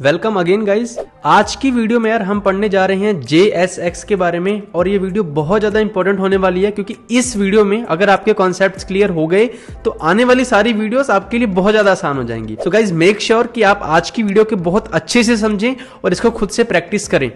Welcome again guys. आज की video में यार हम पढ़ने जा रहे हैं JSX के बारे में और ये वीडियो बहुत ज़्यादा इंपॉर्टेंट होने वाली है क्योंकि इस वीडियो में अगर आपके कॉन्सेप्ट्स क्लियर हो गए तो आने वाली सारी वीडियोस आपके लिए बहुत ज़्यादा आसान हो जाएंगी। सो गाइज मेक श्योर कि आप आज की वीडियो के बहुत अच्छे से समझें और इसको खुद से प्रैक्टिस करें।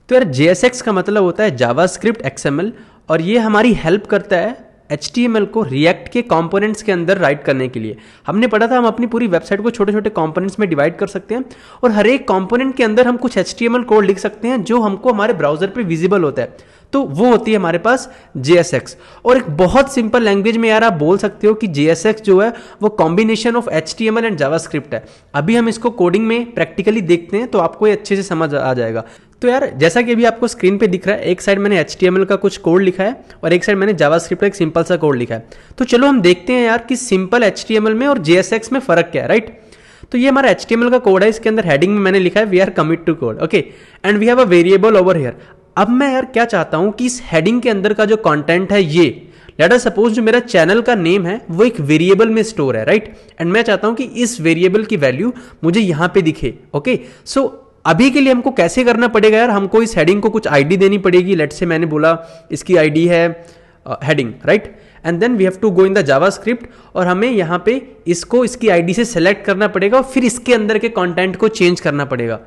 तो यार JSX का मतलब होता है जावास्क्रिप्ट XML और ये हमारी हेल्प करता है HTML को रिएक्ट के कंपोनेंट्स के अंदर राइट करने के लिए। हमने पढ़ा था हम अपनी पूरी वेबसाइट को छोटे छोटे कंपोनेंट्स में डिवाइड कर सकते हैं और हर एक कंपोनेंट के अंदर हम कुछ HTML कोड लिख सकते हैं जो हमको हमारे ब्राउजर पे विजिबल होता है। तो वो होती है हमारे पास JSX। और एक बहुत सिंपल लैंग्वेज में यार आप बोल सकते हो कि JSX जो है वो combination of HTML and JavaScript है। अभी हम इसको कोडिंग में प्रैक्टिकली देखते हैं तो आपको ये अच्छे से समझ आ जाएगा। तो यार जैसा कि अभी आपको स्क्रीन पे दिख रहा है, एक साइड मैंने HTML का कुछ कोड लिखा है और एक साइड मैंने जावास्क्रिप्ट का एक सिंपल सा कोड लिखा है। तो चलो हम देखते हैं यार कि सिंपल HTML में और JSX में फर्क क्या है, राइट। तो ये हमारा HTML का कोड है, इसके अंदर हेडिंग में मैंने लिखा है we are commit to code, okay, and we have a variable over here. अब मैं यार क्या चाहता हूं कि इस हेडिंग के अंदर का जो कंटेंट है ये लेट अस सपोज जो मेरा चैनल का नेम है वो एक वेरिएबल में स्टोर है, राइट, एंड मैं चाहता हूं कि इस वेरिएबल की वैल्यू मुझे यहां पे दिखे, ओके। सो अभी के लिए हमको कैसे करना पड़ेगा यार, हमको इस हेडिंग को कुछ आईडी देनी पड़ेगी। लेट्स से मैंने बोला इसकी आईडी है heading, right, and then we have to go in the JavaScript और हमें यहाँ पे इसको इसकी आईडी से सेलेक्ट करना पड़ेगा और फिर इसके अंदर के कंटेंट को चेंज करना पड़ेगा।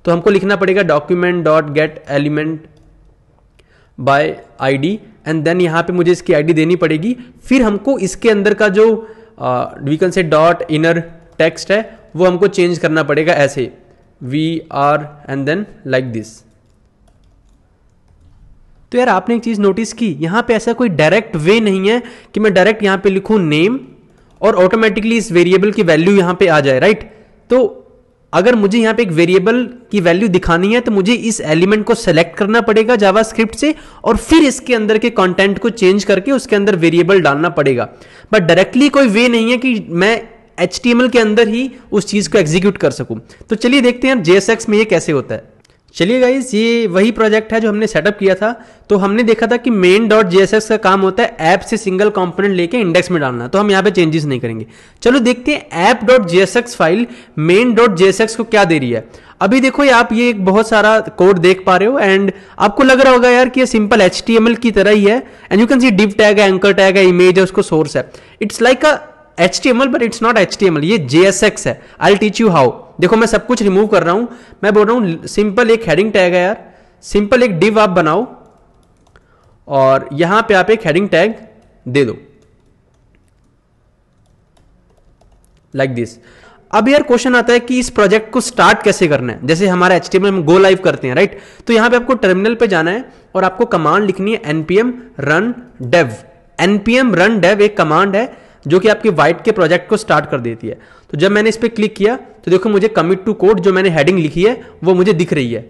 तो हमको लिखना पड़ेगा document dot get element by ID and then यहाँ पे मुझे इसकी आईडी देनी पड़ेगी। फिर हमको इसके अंदर का जो we can say dot inner text है वो हमको चेंज करना पड़ेगा ऐसे VR and then like this. तो यार आपने एक चीज नोटिस की, यहां पे ऐसा कोई डायरेक्ट वे नहीं है कि मैं डायरेक्ट यहां पे लिखूं नेम और ऑटोमेटिकली इस वेरिएबल की वैल्यू यहां पे आ जाए, राइट। तो अगर मुझे यहां पे एक वेरिएबल की वैल्यू दिखानी है तो मुझे इस एलिमेंट को सेलेक्ट करना पड़ेगा जावास्क्रिप्ट से और फिर इसके अंदर के कंटेंट को चेंज करके उसके अंदर वेरिएबल डालना पड़ेगा। बट डायरेक्टली कोई वे नहीं है कि मैं HTML के अंदर ही उस चीज को एग्जीक्यूट कर सकूं। तो चलिए देखते हैं JSX में ये कैसे होता है। चलिए गाइस, ये वही प्रोजेक्ट है जो हमने सेटअप किया था। तो हमने देखा था कि main.jsx का काम होता है ऐप से सिंगल कंपोनेंट लेके इंडेक्स में डालना। तो हम यहाँ पे चेंजेस नहीं करेंगे। चलो देखते हैं app.jsx फाइल main.jsx को क्या दे रही है। अभी देखो आप ये एक बहुत सारा कोड देख पा रहे हो एंड आपको लग रहा होगा यार कि ये सिंपल HTML की तरह ही है। And you can C div tag है, एंकर टैग है, इमेज है, उसको सोर्स है। It's like a HTML but it's not HTML, ये JSX है। I teach you how. देखो मैं सब कुछ रिमूव कर रहा हूं, मैं बोल रहा हूं सिंपल एक हेडिंग टैग है यार, सिंपल एक div आप बनाओ और यहां पे आप एक हेडिंग टैग दे दो लाइक दिस। अब यार क्वेश्चन आता है कि इस प्रोजेक्ट को स्टार्ट कैसे करना है। जैसे हमारा HTML हम गो लाइव करते हैं, राइट। तो यहां पे आपको टर्मिनल पे जाना है और आपको कमांड लिखनी है npm run dev। npm run dev एक कमांड है जो कि आपके वाइट के प्रोजेक्ट को स्टार्ट कर देती है। तो जब मैंने इस पे क्लिक किया तो देखो मुझे कमिट टू कोड जो मैंने हेडिंग लिखी है वो मुझे दिख रही है।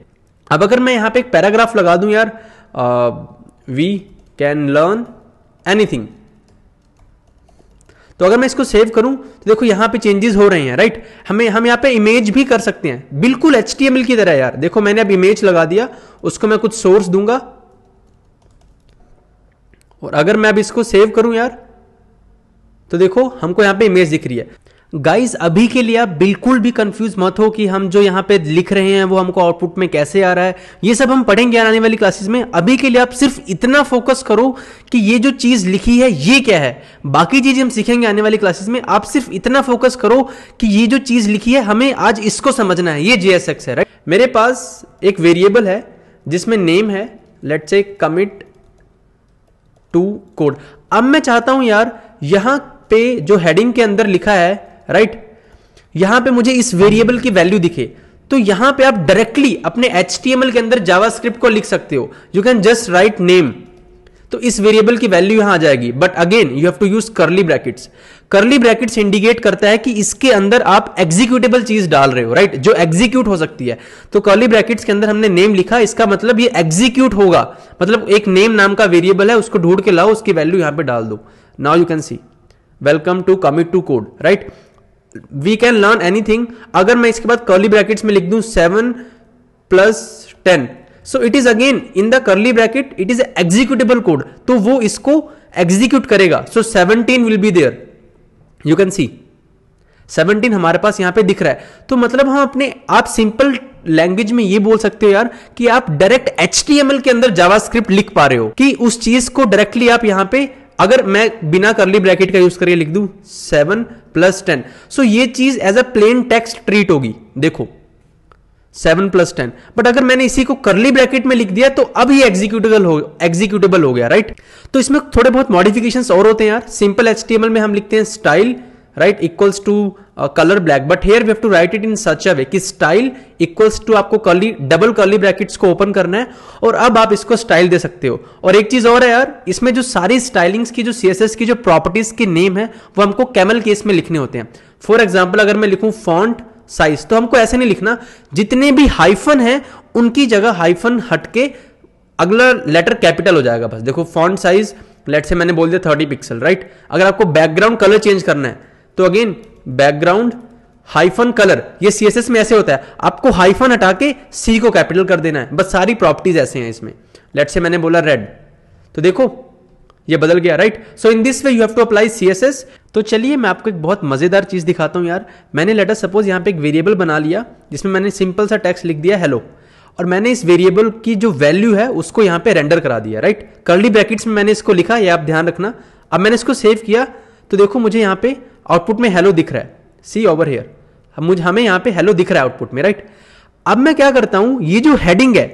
अब अगर मैं यहां पे एक पैराग्राफ लगा दूं यार, वी कैन लर्न एनीथिंग, तो अगर मैं इसको सेव करूं तो देखो यहां पे चेंजेस हो रहे हैं, राइट। हम यहां पे इमेज भी कर सकते हैं बिल्कुल HTML की तरह यार। देखो मैंने अब इमेज लगा दिया, उसको मैं कुछ सोर्स दूंगा और अगर मैं अब इसको सेव करूं यार तो देखो हमको यहां पे इमेज दिख रही है। गाइस अभी के लिए आप बिल्कुल भी कंफ्यूज मत हो कि हम जो यहां पे लिख रहे हैं वो हमको आउटपुट में कैसे आ रहा है। ये सब हम पढ़ेंगे आने वाली क्लासेस में। अभी के लिए आप सिर्फ इतना फोकस करो कि ये जो चीज लिखी है ये क्या है। बाकी चीज हम सीखेंगे आने वाली क्लासेस में। आप सिर्फ इतना फोकस करो कि ये जो चीज लिखी है हमें आज इसको समझना है, ये JSX है, राइट। मेरे पास एक वेरिएबल है जिसमें नेम है, let's say commit to code. अब मैं चाहता हूं यार यहां पे जो हेडिंग के अंदर लिखा है, राइट, यहां पे मुझे इस वेरिएबल की वैल्यू दिखे। तो यहां पे आप डायरेक्टली अपने HTML के अंदर जावास्क्रिप्ट को लिख सकते हो। You can just write name, तो इस वेरिएबल की वैल्यू यहां आ जाएगी। But again you have to use curly brackets. Curly brackets indicate करता है कि इसके अंदर आप एग्जीक्यूटेबल चीज डाल रहे हो, राइट, जो एग्जीक्यूट हो सकती है। तो कर्ली ब्रैकेट्स के अंदर हमने नेम लिखा, इसका मतलब ये एग्जीक्यूट होगा। मतलब एक नेम नाम का वेरिएबल है, उसको ढूंढ के लाओ, उसकी वैल्यू यहां पे डाल दो। Now you can see welcome to commit to code, right. We can learn anything. अगर मैं इसके बाद कर्ली ब्रैकेट्स में लिख दूं 7 + 10, so it is again in the curly bracket, it is executable code. तो वो इसको एग्जीक्यूट करेगा, so 17 will be there, you can see 17 हमारे पास यहां पे दिख रहा है। तो मतलब हम अपने, आप सिंपल लैंग्वेज में ये बोल सकते हो यार कि आप डायरेक्ट HTML के अंदर जावास्क्रिप्ट लिख पा रहे हो, कि उस चीज को डायरेक्टली आप यहां पे, अगर मैं बिना करली ब्रैकेट का यूज करके लिख दूं 7 + 10, सो ये चीज as a plain text treat होगी, देखो 7 + 10। बट अगर मैंने इसी को करली ब्रैकेट में लिख दिया तो अब ये एग्जीक्यूटेबल हो गया, राइट। तो इसमें थोड़े बहुत मॉडिफिकेशंस और होते हैं यार। सिंपल HTML में हम लिखते हैं style, right, equals to colour black, but here we have to write it in such a way कि स्टाइल इक्वल्स टू, आपको डबल कर्ली ब्रैकेट्स को ओपन करना है और अब आप इसको स्टाइल दे सकते हो। और एक चीज और है यार, इसमें जो सारी स्टाइलिंग्स की, जो CSS की जो प्रॉपर्टीज के नेम है वो हमको कैमल केस में लिखने होते हैं। फॉर एग्जाम्पल अगर मैं लिखूं फॉन्ट साइज, तो हमको ऐसे नहीं लिखना, जितने भी हाइफन है उनकी जगह हाइफन हटके अगला लेटर कैपिटल हो जाएगा बस। देखो फॉन्ट साइज लेट से मैंने बोल दिया 30 पिक्सल, राइट। अगर आपको बैकग्राउंड कलर चेंज करना है तो अगेन बैकग्राउंड हाइफन कलर, ये CSS में ऐसे होता है, आपको हाइफन हटा के C को कैपिटल कर देना है, बस सारी प्रॉपर्टीज ऐसे हैं इसमें। लेट से मैंने बोला रेड, तो देखो ये बदल गया, right. So in this way you have to apply CSS। तो चलिए मैं आपको एक बहुत मजेदार चीज दिखाता हूं यार। मैंने लेट अस सपोज यहां पे एक वेरिएबल बना लिया जिसमें मैंने सिंपल सा टेक्स्ट लिख दिया हेलो, और मैंने इस वेरिएबल की जो वैल्यू है उसको यहां पे रेंडर करा दिया, राइट। कर्ली ब्रैकेट्स में मैंने इसको लिखा, ये आप ध्यान रखना। अब मैंने इसको सेव किया तो देखो मुझे यहां पे आउटपुट में हेलो दिख रहा है, सी ओवर हियर, हमें यहां पे हेलो दिख रहा है आउटपुट में, राइट। अब मैं क्या करता हूं, ये जो हेडिंग है,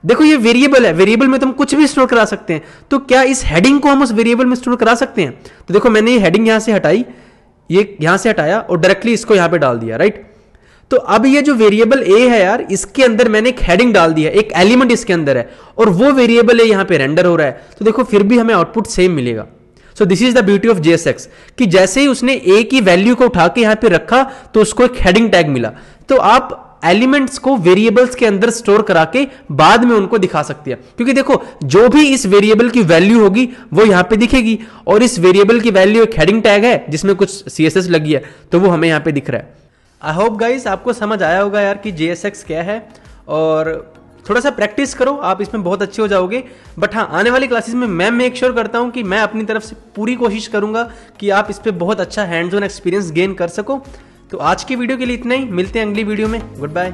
देखो ये वेरिएबल है, वेरिएबल में तो हम कुछ भी स्टोर करा सकते हैं, तो क्या इस हेडिंग को हम उस वेरिएबल में स्टोर करा सकते हैं? तो देखो मैंने ये हेडिंग यहां से हटाई, ये यहां से हटाया और डायरेक्टली इसको यहां पे डाल दिया, राइट। तो अब ये जो वेरिएबल ए है यार, इसके अंदर मैंने एक हेडिंग डाल दिया, एक एलिमेंट इसके अंदर है, और वो वेरिएबल ए यहां पे रेंडर हो रहा है, तो देखो फिर भी हमें आउटपुट सेम मिलेगा। So this is the beauty of JSX कि जैसे ही उसने ए की वैल्यू को उठा के यहां पे रखा तो उसको एक हेडिंग टैग मिला। तो आप एलिमेंट्स को वेरिएबल्स के अंदर स्टोर करा के बाद में उनको दिखा सकती है, क्योंकि देखो जो भी इस वेरिएबल की वैल्यू होगी वो यहां पे दिखेगी, और इस वेरिएबल की वैल्यू एक हेडिंग टैग है जिसमें कुछ CSS लगी है, तो वो हमें यहां पे दिख रहा है। आई होप गाइस आपको समझ आया होगा यार कि JSX क्या है, और थोड़ा सा प्रैक्टिस करो, आप इसमें बहुत अच्छे हो जाओगे। बट हाँ, आने वाली क्लासेस में मैं मेक श्योर करता हूं कि मैं अपनी तरफ से पूरी कोशिश करूंगा कि आप इस पे बहुत अच्छा हैंड्स ऑन एक्सपीरियंस गेन कर सको। तो आज की वीडियो के लिए इतना ही, मिलते हैं अगली वीडियो में, गुड बाय।